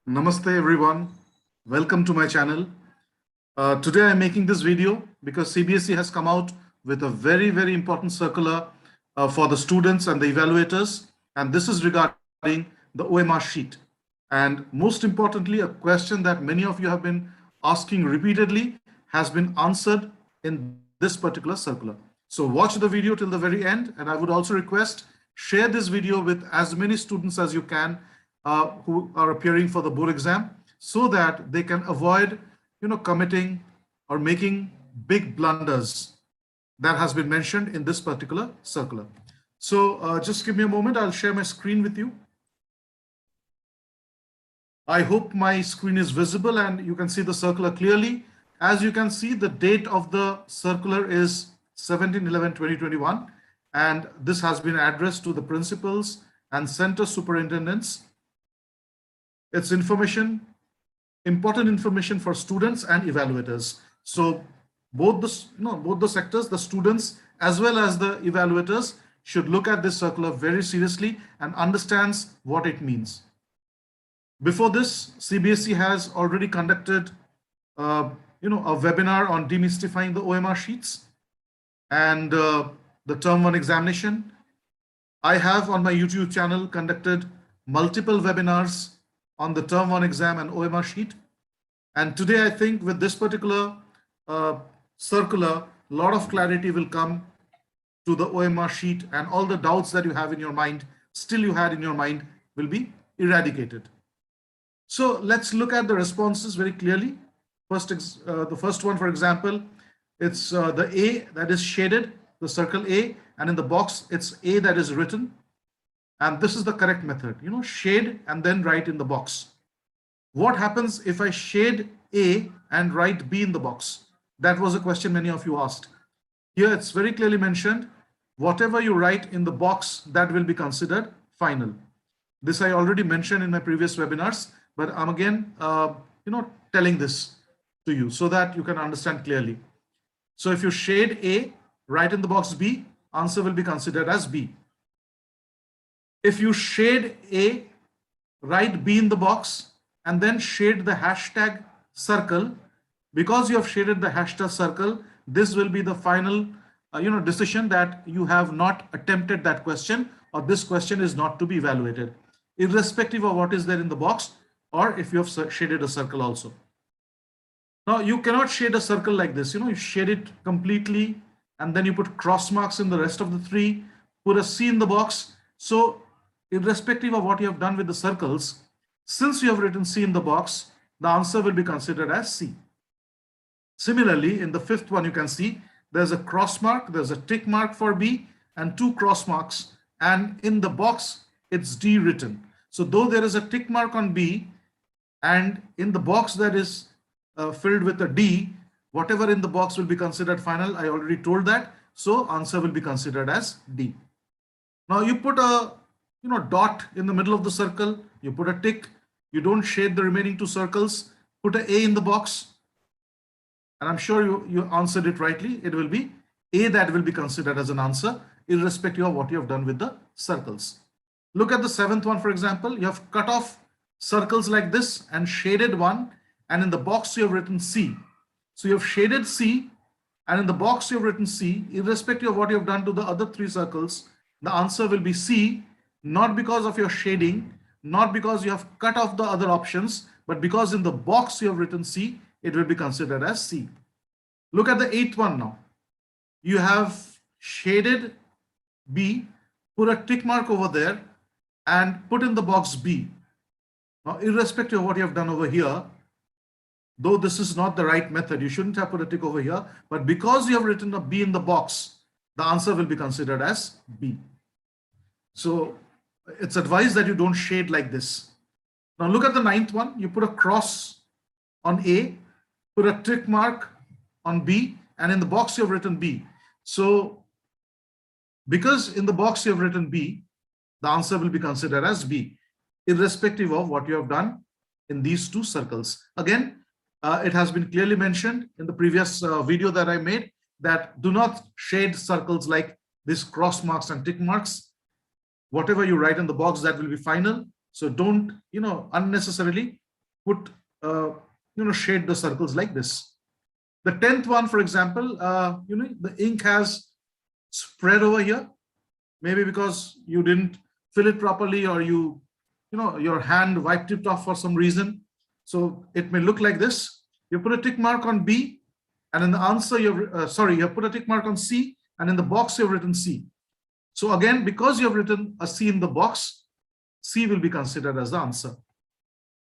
Namaste everyone. Welcome to my channel. Today I'm making this video because Cbse has come out with a very important circular for the students and the evaluators, and this is regarding the OMR sheet. And most importantly, a question that many of you have been asking repeatedly has been answered in this particular circular. So watch the video till the very end, and I would also request share this video with as many students as you can who are appearing for the board exam, so that they can avoid committing or making big blunders that has been mentioned in this particular circular. So just give me a moment. I'll share my screen with you. I hope my screen is visible and you can see the circular clearly. As you can see, the date of the circular is 17/11/2021, and this has been addressed to the principals and center superintendents. It's important information for students and evaluators. So both the sectors, the students as well as the evaluators, should look at this circular very seriously and understands what it means. Before this, Cbse has already conducted a webinar on demystifying the OMR sheets and the term 1 examination. I have on my YouTube channel conducted multiple webinars on the term 1 exam and OMR sheet. And today, I think with this particular circular, a lot of clarity will come to the OMR sheet, and all the doubts that you have in your mind, will be eradicated. So let's look at the responses very clearly. The first one, for example, it's the A that is shaded, the circle A, and in the box, it's A that is written. And this is the correct method, shade and then write in the box. What happens if I shade A and write B in the box? That was a question many of you asked. Here it's very clearly mentioned, whatever you write in the box, that will be considered final. This I already mentioned in my previous webinars, but I'm again, telling this to you so that you can understand clearly. So if you shade A, write in the box B, answer will be considered as B. If you shade A, write B in the box, and then shade the hashtag circle, because you have shaded the hashtag circle, this will be the final decision that you have not attempted that question, or this question is not to be evaluated, irrespective of what is there in the box, or if you have shaded a circle also. Now you cannot shade a circle like this. You shade it completely, and then you put cross marks in the rest of the three, put a C in the box. So irrespective of what you have done with the circles, since you have written C in the box, the answer will be considered as C. Similarly, in the fifth one, you can see there's a cross mark, there's a tick mark for B, and 2 cross marks, and in the box, it's D written. So though there is a tick mark on B, and in the box that is filled with a D, whatever in the box will be considered final. I already told that. So answer will be considered as D. Now you put a dot in the middle of the circle, you put a tick, you don't shade the remaining 2 circles, put an A in the box, and I'm sure you answered it rightly. It will be A that will be considered as an answer, irrespective of what you have done with the circles. Look at the 7th one, for example. You have cut off circles like this and shaded one, and in the box you have written C. So you have shaded C, and in the box you have written C, irrespective of what you have done to the other 3 circles, the answer will be C, not because of your shading, not because you have cut off the other options, but because in the box you have written C, it will be considered as C. Look at the 8th one now. You have shaded B, put a tick mark over there, and put in the box B. Now, irrespective of what you have done over here, though this is not the right method, you shouldn't have put a tick over here, but because you have written a B in the box, the answer will be considered as B. So it's advised that you don't shade like this. Now look at the 9th one. You put a cross on A, put a tick mark on B, and in the box you have written B. So because in the box you have written B, the answer will be considered as B, irrespective of what you have done in these 2 circles. Again, it has been clearly mentioned in the previous video that I made that do not shade circles like these cross marks and tick marks. Whatever you write in the box, that will be final. So don't, unnecessarily put, shade the circles like this. The 10th one, for example, the ink has spread over here, maybe because you didn't fill it properly, or your hand wiped it off for some reason. So it may look like this. You put a tick mark on B, and in the answer, you put a tick mark on C, and in the box you've written C. So again, because you have written a C in the box, C will be considered as the answer.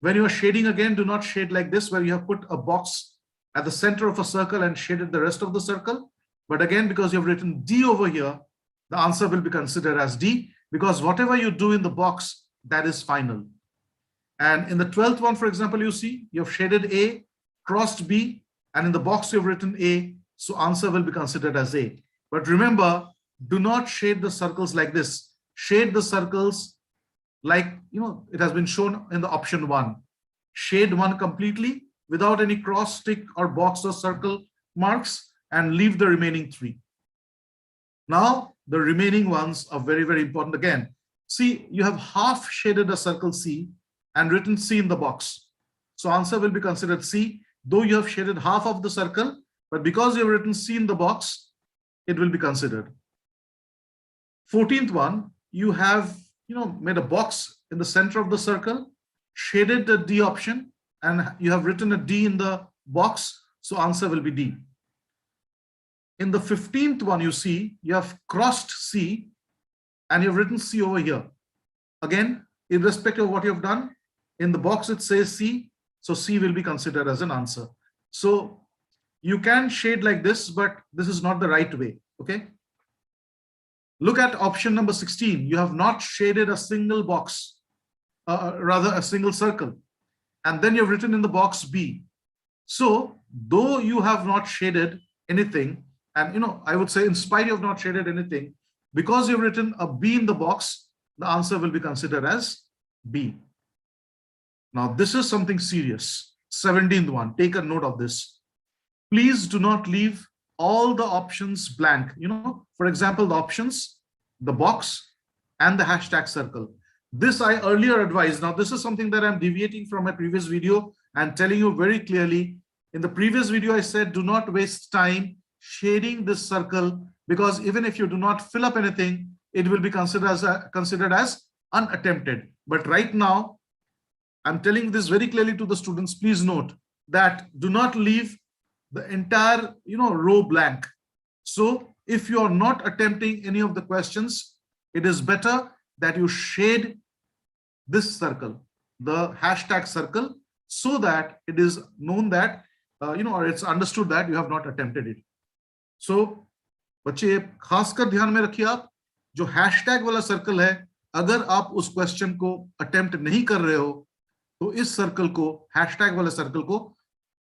When you are shading, again, do not shade like this, where you have put a box at the center of a circle and shaded the rest of the circle. But again, because you've written D over here, the answer will be considered as D, because whatever you do in the box, that is final. And in the 12th one, for example, you see you've shaded A, crossed B, and in the box you've written A, so answer will be considered as A. But remember, do not shade the circles like this. Shade the circles like, it has been shown in the option 1. Shade one completely without any cross, tick, or box or circle marks, and leave the remaining 3. Now, the remaining ones are very, very important. Again, see, you have half shaded a circle C and written C in the box. So answer will be considered C, though you have shaded half of the circle, but because you have written C in the box, it will be considered. 14th one, you have made a box in the center of the circle, shaded the D option, and you have written a D in the box, so answer will be D. In the 15th one, you see, you have crossed C and you've written C over here. Again, irrespective of what you've done, in the box it says C, so C will be considered as an answer. So you can shade like this, but this is not the right way, okay? Look at option number 16. You have not shaded a single box, rather a single circle. And then you've written in the box B. So though you have not shaded anything, and I would say in spite of not shaded anything, because you've written a B in the box, the answer will be considered as B. Now this is something serious. 17th one, take a note of this. Please do not leave all the options blank. For example, the options, the box, and the hashtag circle. This I earlier advised. Now this is something that I'm deviating from my previous video and telling you very clearly. In the previous video, I said do not waste time shading this circle, because even if you do not fill up anything, it will be considered as unattempted. But right now, I'm telling this very clearly to the students. Please note that do not leave the entire row blank. So if you are not attempting any of the questions, it is better that you shade this circle, the hashtag circle, so that it is known that or it's understood that you have not attempted it. So बच्चे खासकर ध्यान में रखिए, आप जो hashtag वाला circle है, अगर आप उस क्वेश्चन को अटेम्प्ट नहीं कर रहे हो तो इस सर्कल को, हैशटैग वाले सर्कल को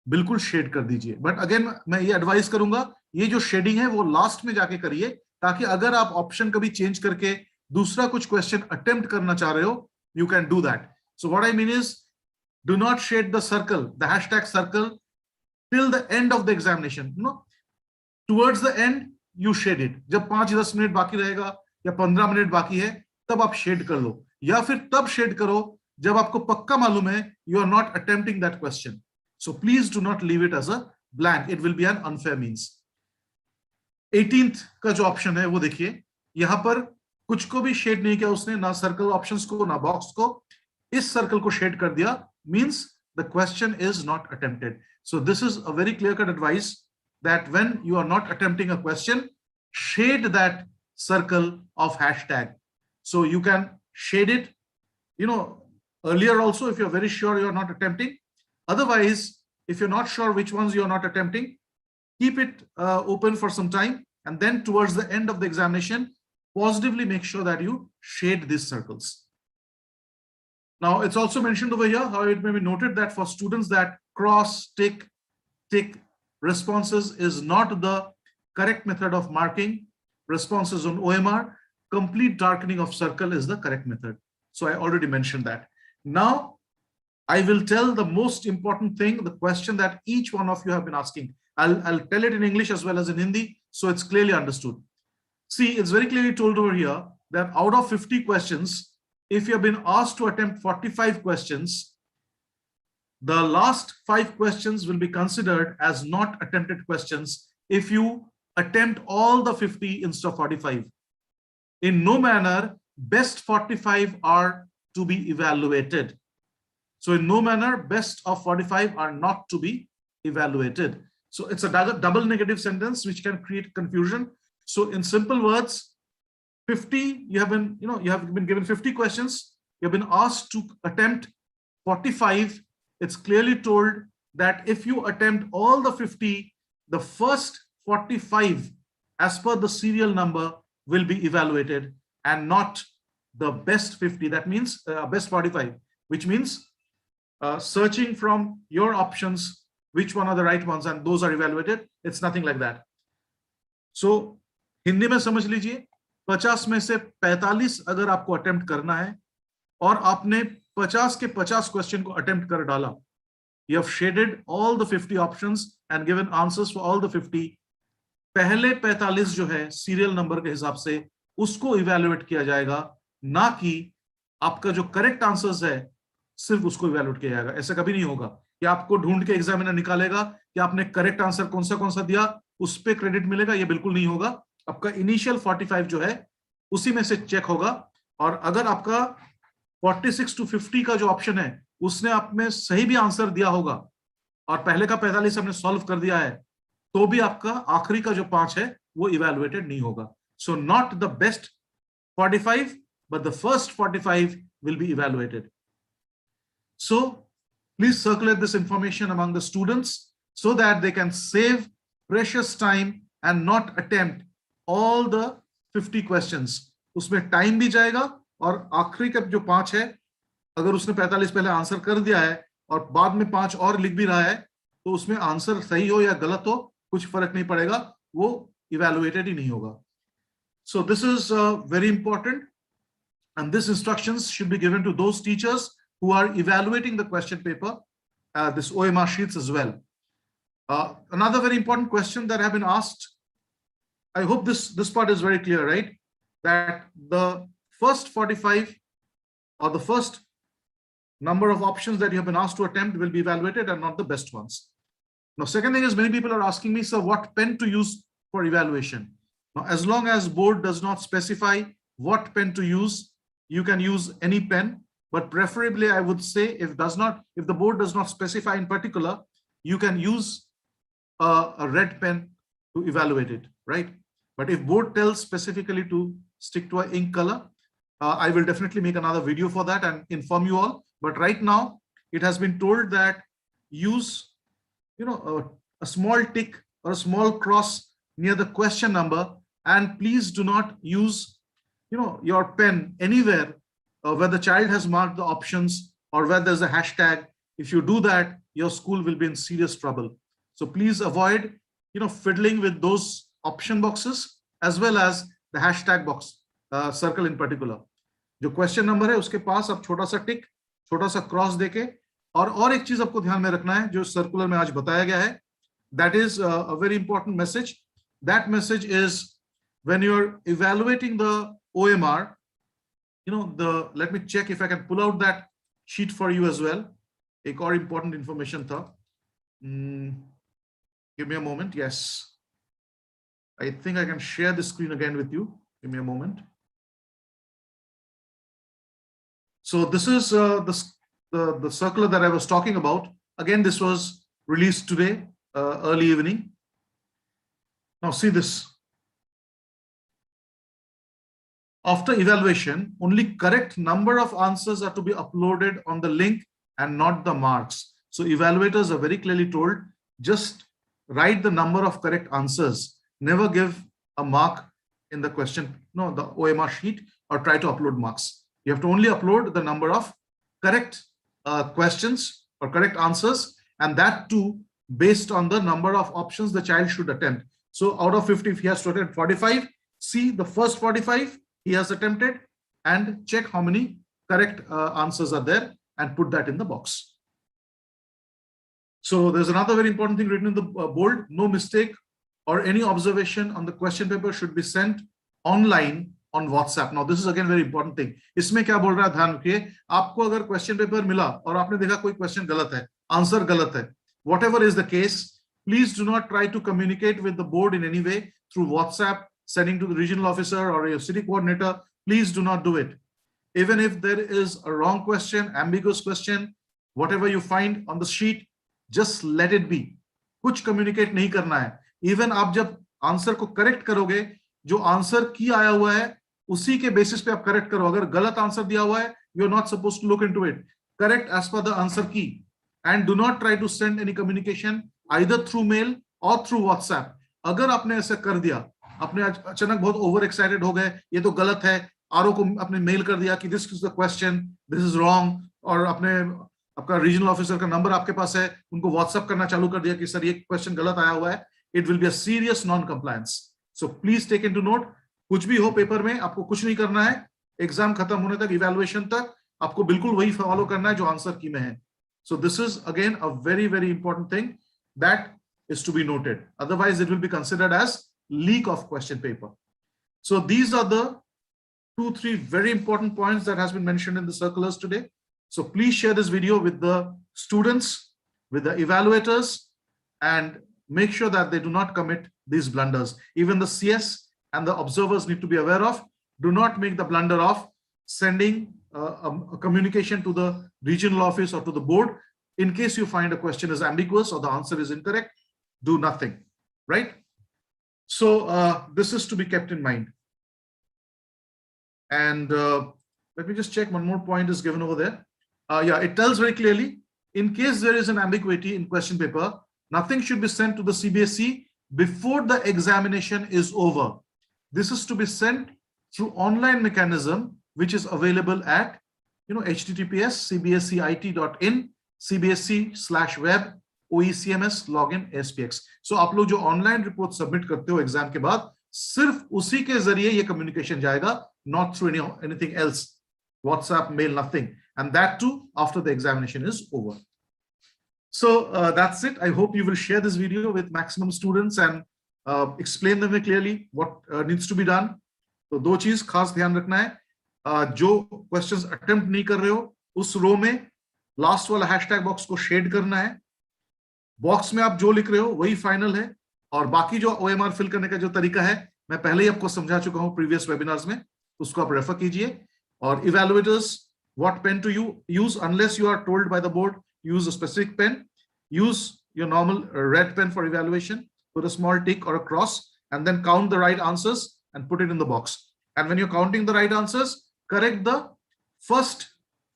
बिल्कुल शेड कर दीजिए. बट अगेन मैं ये एडवाइस करूंगा, ये जो शेडिंग है वो लास्ट में जाके करिए, ताकि अगर आप ऑप्शन कभी चेंज करके दूसरा कुछ क्वेश्चन अटेम्प्ट करना चाह रहे हो, you can do that. So what I mean is, do not shade the circle, the hashtag circle, till the end of the examination. Towards the end you shade it. जब 5-10 minute बाकी रहेगा या 15 minute बाकी है, तब आप shade कर लो, या फिर तब शेड करो जब आपको पक्का मालूम है you are not attempting that question. So please do not leave it as a blank. It will be an unfair means. 18th का जो ऑप्शन है वो देखिए, यहाँ पर कुछ को भी शेड नहीं किया उसने, ना सर्कल ऑप्शंस को ना बॉक्स को, इस सर्कल को शेड कर दिया, means the question is not attempted. So this is a very clear-cut advice that when you are not attempting a question, shade that circle of hashtag. So you can shade it, earlier also if you're very sure you're not attempting. Otherwise, if you're not sure which ones you're not attempting, keep it open for some time, and then towards the end of the examination, positively make sure that you shade these circles. Now, it's also mentioned over here how it may be noted that for students that cross, tick responses is not the correct method of marking responses on OMR. Complete darkening of circle is the correct method. So I already mentioned that. Now, I will tell the most important thing, the question that each one of you have been asking. I'll tell it in English as well as in Hindi, so it's clearly understood. See, it's very clearly told over here that out of 50 questions, if you have been asked to attempt 45 questions, The last 5 questions will be considered as not attempted questions if you attempt all the 50 instead of 45. In no manner, best 45 are to be evaluated. So in no manner, best of 45 are not to be evaluated. So it's a double negative sentence which can create confusion. So in simple words, 50, you have been given 50 questions. You have been asked to attempt 45. It's clearly told that if you attempt all the 50, the first 45 as per the serial number will be evaluated and not the best 50. That means best 45, which means searching from your options, which one are the right ones, and those are evaluated. It's nothing like that. So Hindi में समझ लीजिए, 50 में से 45 अगर आपको attempt करना है और आपने 50 के 50 क्वेश्चन को अटेम्प्ट कर डाला, you have shaded all the 50 options and given answers for all the 50. पहले 45 जो है सीरियल नंबर के हिसाब से उसको इवैल्यूएट किया जाएगा, ना कि आपका जो करेक्ट आंसर्स है सिर्फ उसको इवैल्यूएट किया जाएगा. ऐसा कभी नहीं होगा कि आपको ढूंढ के एग्जामिनर निकालेगा कि आपने करेक्ट आंसर कौन सा दिया, उस पे क्रेडिट मिलेगा. ये बिल्कुल नहीं होगा. आपका इनिशियल 45 जो है उसी में से चेक होगा, और अगर आपका 46 to 50 का जो ऑप्शन है उसने आप में सही भी आंसर दिया होगा और पहले का 45 हमने सॉल्व कर दिया है, तो भी आपका आखिरी का जो 5 है वो इवैल्यूएटेड नहीं होगा. So not the best 45 but the first 45 will be evaluated. So please circulate this information among the students so that they can save precious time and not attempt all the 50 questions. उसमें time भी जाएगा और आखिरी का जो 5 है, अगर उसने 45 पहले आंसर कर दिया है और बाद में 5 और लिख भी रहा है, तो उसमें आंसर सही हो या गलत हो कुछ फर्क नहीं पड़ेगा, वो इवैल्यूएटेड ही नहीं होगा. So this is very important, and this instructions should be given to those teachers who are evaluating the question paper, this OMR sheets as well. Another very important question that have been asked, I hope this part is very clear, right? That the first 45 or the first number of options that you have been asked to attempt will be evaluated and not the best ones. Now, second thing is, many people are asking me, sir, what pen to use for evaluation? Now, as long as board does not specify what pen to use, you can use any pen, but preferably I would say if the board does not specify in particular, you can use a red pen to evaluate it, right? But if board tells specifically to stick to an ink color, I will definitely make another video for that and inform you all. But right now it has been told that use, a small tick or a small cross near the question number, and please do not use, your pen anywhere where the child has marked the options or where there's a hashtag. If you do that, your school will be in serious trouble. So please avoid, fiddling with those option boxes as well as the hashtag box, circle in particular. जो question number है उसके पास आप छोटा सा टिक, छोटा सा cross देके, और एक चीज आपको ध्यान में रखना है जो सर्कुलर में आज बताया गया है, that is a very important message. That message is when you're evaluating the OMR, let me check if I can pull out that sheet for you as well. एक और important information था. Give me a moment. Yes, I think I can share the screen again with you. Give me a moment. So this is the circular that I was talking about. Again, this was released today, early evening. Now see this. After evaluation, only correct number of answers are to be uploaded on the link and not the marks. So evaluators are very clearly told, just write the number of correct answers. Never give a mark in the question, the OMR sheet, or try to upload marks. You have to only upload the number of correct questions or correct answers, and that too based on the number of options the child should attempt. So out of 50, if he has to attempt 45, see the first 45 he has attempted and check how many correct answers are there and put that in the box. So there's another very important thing written in the bold: no mistake or any observation on the question paper should be sent online on WhatsApp. Now this is again very important thing. इसमें क्या बोल रहा है, ध्यान रखिए. आपको अगर question paper मिला और आपने देखा कोई क्वेश्चन गलत है, आंसर गलत है. Whatever is the case, please do not try to communicate with the board in any way through WhatsApp, sending to the regional officer or your city coordinator. Please do not do it. Even if there is a wrong question, ambiguous question, whatever you find on the sheet, just let it be. कुछ communicate नहीं करना है. Even आप जब answer को correct करोगे, जो answer की आया हुआ है उसी के बेसिस पे आप करेक्ट करो. अगर गलत आंसर दिया हुआ है, you are not supposed to look into it. Correct as per the answer key. And do not try to send any communication either through mail or through WhatsApp. अगर आपने ऐसा कर दिया, आपने अचानक बहुत ओवर एक्साइटेड हो गए, ये तो गलत है, आरओ को आपने मेल कर दिया कि this is the question, this is wrong, और आपने आपका रीजनल ऑफिसर का नंबर आपके पास है, उनको व्हाट्सएप करना चालू कर दिया कि सर ये क्वेश्चन गलत आया हुआ है, it will be a serious non compliance. So please take into note. कुछ भी हो पेपर में, आपको कुछ नहीं करना है. एग्जाम खत्म होने तक, इवैल्यूएशन तक आपको बिल्कुल वही फॉलो करना है जो आंसर की में है. So this is again a very, very important thing that is to be noted. Otherwise, it will be considered as leak of question paper. So these are the 2-3 very important points that has been mentioned in the circulars today. So please share this video with the students, with the evaluators, and make sure that they do not commit these blunders. Even the CS and the observers need to be aware of. Do not make the blunder of sending a communication to the regional office or to the board. In case you find a question is ambiguous or the answer is incorrect, do nothing, right? So this is to be kept in mind. And let me just check, one more point is given over there. Yeah, it tells very clearly, in case there is an ambiguity in question paper, nothing should be sent to the Cbse before the examination is over. This is to be sent through online mechanism, which is available at https cbseit.in cbse/web oecms login spx. So आप लोग जो online report submit करते हो exam के बाद, सिर्फ उसी के जरिए ये कम्युनिकेशन जाएगा, not through anything else, WhatsApp, mail, nothing, and that too after the examination is over. So that's it. I hope you will share this video with maximum students and explain them clearly what needs to be done. तो दो चीज खास ध्यान रखना है. जो questions attempt नहीं कर रहे हो, उस रो में लास्ट वाला हैशटैग बॉक्स को शेड करना है. बॉक्स में आप जो लिख रहे हो वही फाइनल है, और बाकी जो ओएमआर फिल करने का जो तरीका है मैं पहले ही आपको समझा चुका हूं प्रीवियस वेबिनार्स में, उसको आप रेफर कीजिए. और evaluators, what pen to use unless you are told by the board, use a specific pen, use your normal red pen for evaluation, put a small tick or a cross and then count the right answers and put it in the box. And when you're counting the right answers, correct the first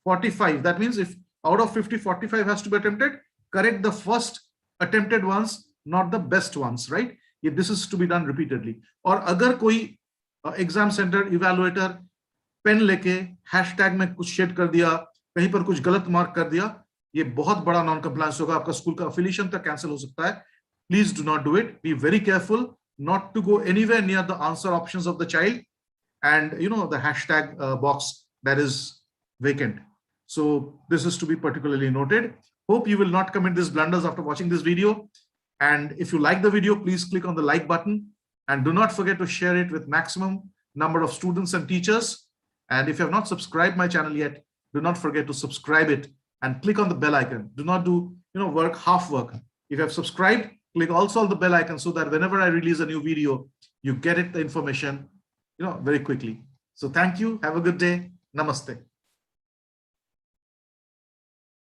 45. That means if out of 50, 45 has to be attempted, correct the first attempted ones, not the best ones, right? This is to be done repeatedly. और अगर कोई exam centre evaluator pen लेके hashtag में कुछ shade कर दिया, कहीं पर कुछ गलत मार्क कर दिया, ये बहुत बड़ा नॉन कंप्लायंस होगा, आपका स्कूल का अफिलिएशन तक कैंसिल हो सकता है. Please do not do it. Be very careful not to go anywhere near the answer options of the child and the hashtag box that is vacant. So this is to be particularly noted. Hope you will not commit these blunders after watching this video. And if you like the video, please click on the like button and do not forget to share it with maximum number of students and teachers. And if you have not subscribed my channel yet, do not forget to subscribe it and click on the bell icon. Do not do work half work. If you have subscribed, click also on the bell icon so that whenever I release a new video, you get it, the information, very quickly. So thank you. Have a good day. Namaste.